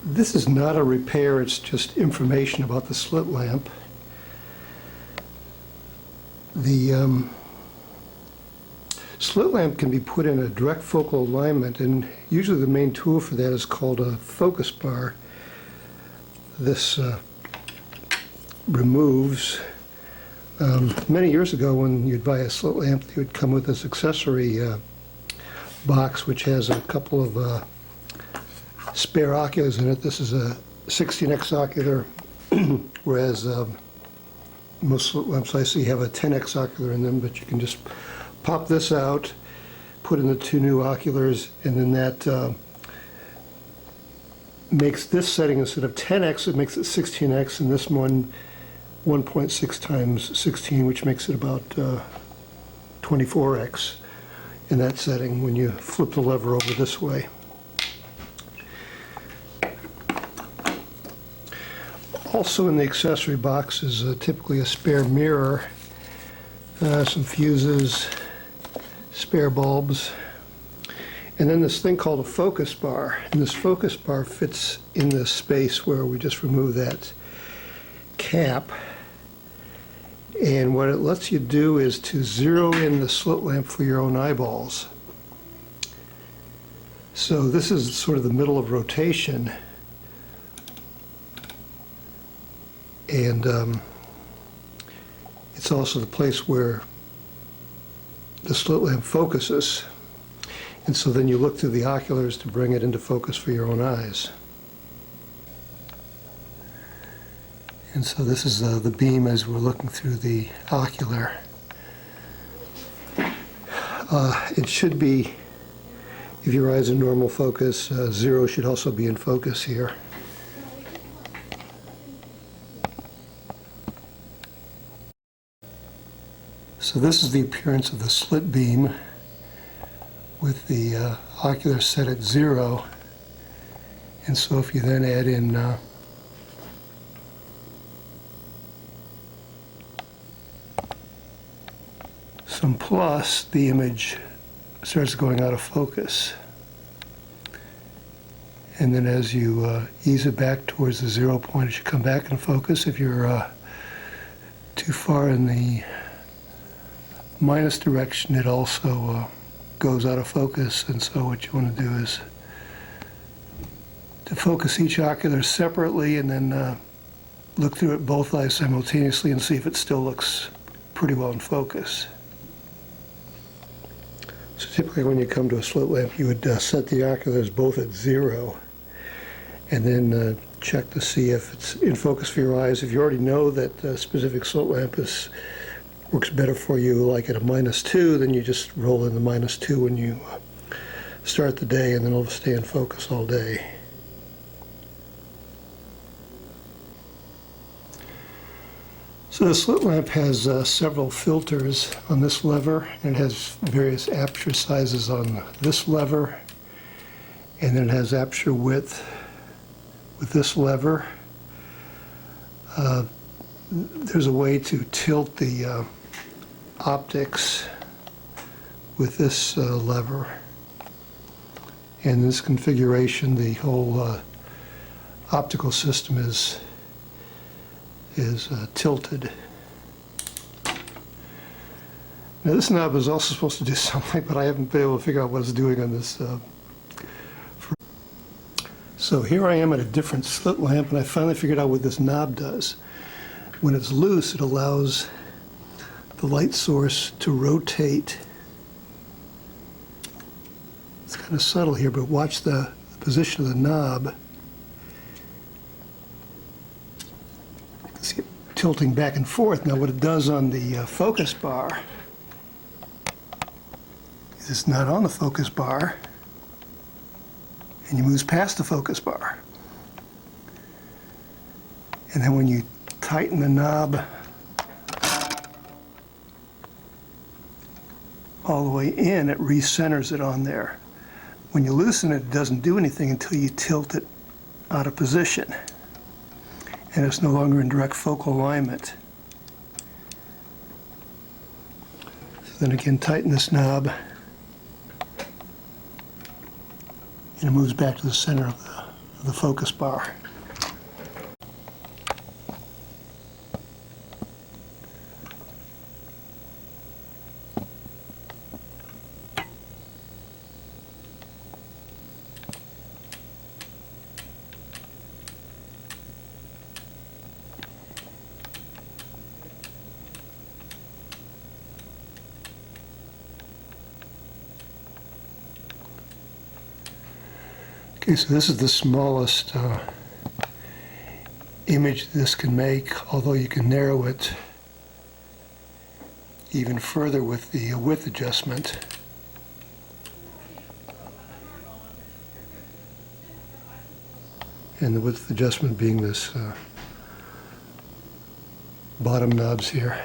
This is not a repair, it's just information about the slit lamp. The slit lamp can be put in a direct focal alignment, and usually the main tool for that is called a focus bar. This removes. Many years ago, when you'd buy a slit lamp, they would come with this accessory box which has a couple of spare oculars in it. This is a 16x ocular, whereas most slit lamps I see have a 10x ocular in them, but you can just pop this out, put in the two new oculars, and then that makes this setting, instead of 10x, it makes it 16x, and this one 1.6 times 16, which makes it about 24x in that setting when you flip the lever over this way. Also in the accessory box is typically a spare mirror, some fuses, spare bulbs, and then this thing called a focus bar. And this focus bar fits in this space where we just remove that cap. And what it lets you do is to zero in the slit lamp for your own eyeballs. So this is sort of the middle of rotation. And it's also the place where the slit lamp focuses. And so then you look through the oculars to bring it into focus for your own eyes. And so this is the beam as we're looking through the ocular. It should be, if your eyes are in normal focus, 0 should also be in focus here. So this is the appearance of the slit beam with the ocular set at 0. And so if you then add in some plus, the image starts going out of focus. And then as you ease it back towards the 0 point, it should come back in focus. If you're too far in the minus direction, it also goes out of focus. And so what you want to do is to focus each ocular separately and then look through it both eyes simultaneously and see if it still looks pretty well in focus. So typically when you come to a slit lamp, you would set the oculars both at 0 and then check to see if it's in focus for your eyes. If you already know that a specific slit lamp works better for you, like at a -2, then you just roll in the -2 when you start the day, and then it'll stay in focus all day. So the slit lamp has several filters on this lever, and it has various aperture sizes on this lever, and then it has aperture width with this lever. There's a way to tilt the optics with this lever. And in this configuration, the whole optical system is tilted. Now this knob is also supposed to do something, but I haven't been able to figure out what it's doing on this. So here I am at a different slit lamp, and I finally figured out what this knob does. When it's loose, it allows the light source to rotate. It's kind of subtle here, but watch the position of the knob. You can see it tilting back and forth. Now what it does on the focus bar is it's not on the focus bar, and it moves past the focus bar. And then when you tighten the knob all the way in, it recenters it on there. When you loosen it, it doesn't do anything until you tilt it out of position, and it's no longer in direct focal alignment. So then again, tighten this knob, and it moves back to the center of of the focus bar. Okay, so this is the smallest image this can make, although you can narrow it even further with the width adjustment. And the width adjustment being this bottom knobs here.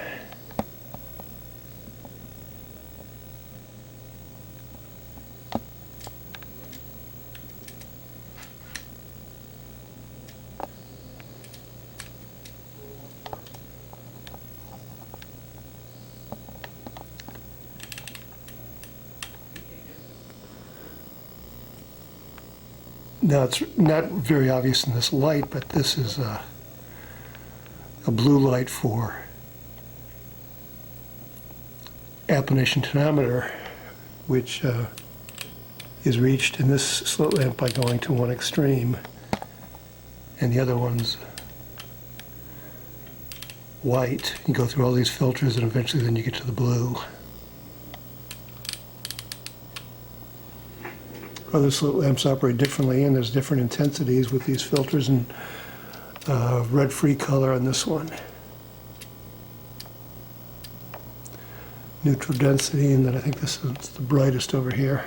Now, it's not very obvious in this light, but this is a blue light for applanation tonometer, which is reached in this slit lamp by going to one extreme, and the other one's white. You go through all these filters, and eventually then you get to the blue. Other slit lamps operate differently, and there's different intensities with these filters, and red free color on this one. Neutral density, and then I think this is the brightest over here.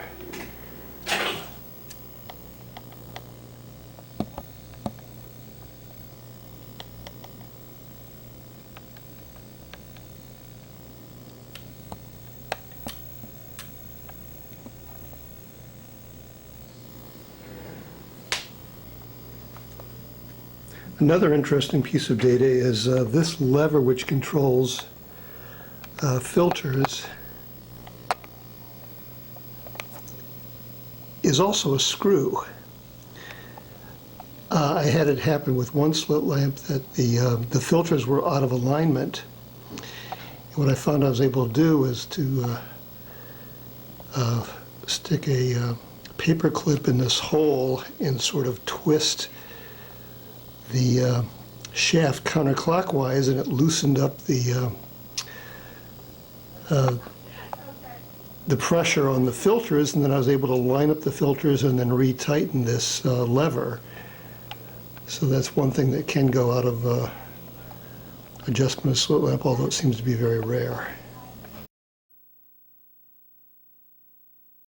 Another interesting piece of data is this lever, which controls filters, is also a screw. I had it happen with one slit lamp that the filters were out of alignment. And what I found I was able to do is to stick a paper clip in this hole and sort of twist the shaft counterclockwise, and it loosened up the pressure on the filters, and then I was able to line up the filters and then retighten this lever. So that's one thing that can go out of adjustment of slit lamp, although it seems to be very rare.